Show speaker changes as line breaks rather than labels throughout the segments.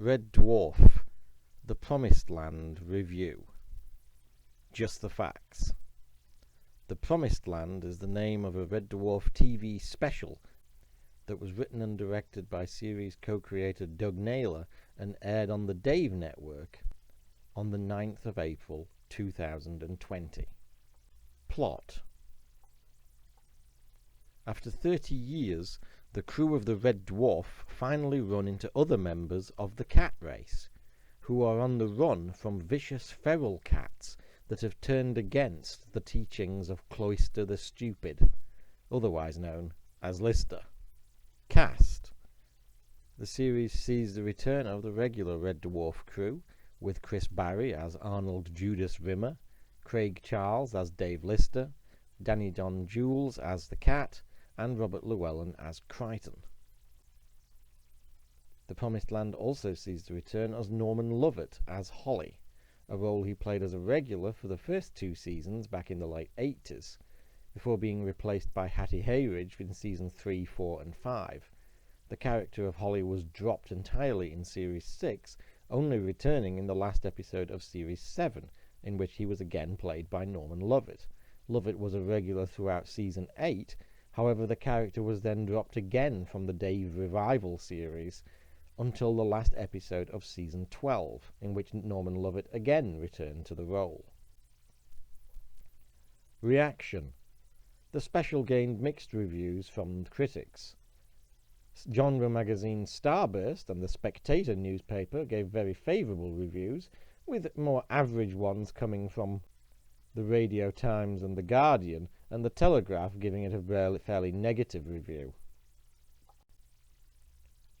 Red Dwarf, The Promised Land Review. Just the facts. The Promised Land is the name of a Red Dwarf TV special that was written and directed by series co-creator Doug Naylor and aired on the Dave Network on the 9th of April 2020. Plot. After 30 years, the crew of the Red Dwarf finally run into other members of the cat race, who are on the run from vicious feral cats that have turned against the teachings of Cloyster the Stupid, otherwise known as Lister. Cast. The series sees the return of the regular Red Dwarf crew, with Chris Barry as Arnold Judas Rimmer, Craig Charles as Dave Lister, Danny John-Jules as the cat, and Robert Llewellyn as Crichton. The Promised Land also sees the return of Norman Lovett as Holly, a role he played as a regular for the first 2 seasons back in the late 80s, before being replaced by Hattie Hayridge in season 3, 4 and 5. The character of Holly was dropped entirely in series 6, only returning in the last episode of series 7, in which he was again played by Norman Lovett. Lovett was a regular throughout season 8, however the character was then dropped again from the Dave Revival series until the last episode of season 12, in which Norman Lovett again returned to the role. Reaction. The special gained mixed reviews from critics. Genre magazine Starburst and the Spectator newspaper gave very favourable reviews, with more average ones coming from the Radio Times and the Guardian, and the Telegraph giving it a fairly negative review.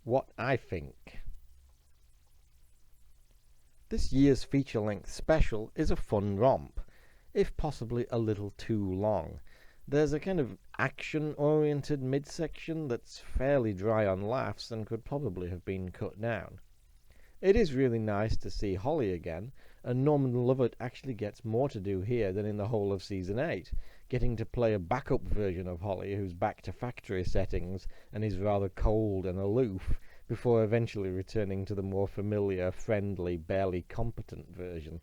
What I think. This year's feature-length special is a fun romp, if possibly a little too long. There's a kind of action-oriented midsection that's fairly dry on laughs and could probably have been cut down. It is really nice to see Holly again, and Norman Lovett actually gets more to do here than in the whole of season 8, getting to play a backup version of Holly who's back to factory settings and is rather cold and aloof, before eventually returning to the more familiar, friendly, barely competent version.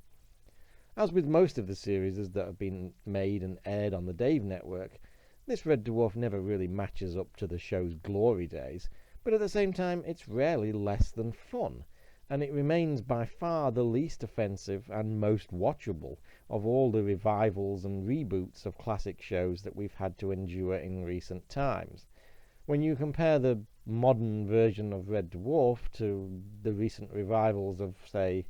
As with most of the series that have been made and aired on the Dave Network, this Red Dwarf never really matches up to the show's glory days, but at the same time it's rarely less than fun, and it remains by far the least offensive and most watchable of all the revivals and reboots of classic shows that we've had to endure in recent times. When you compare the modern version of Red Dwarf to the recent revivals of, say,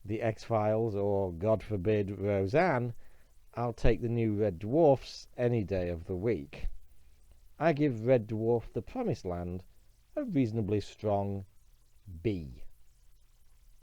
The X-Files or, God forbid, Roseanne, I'll take the new Red Dwarfs any day of the week. I give Red Dwarf The Promised Land a reasonably strong B.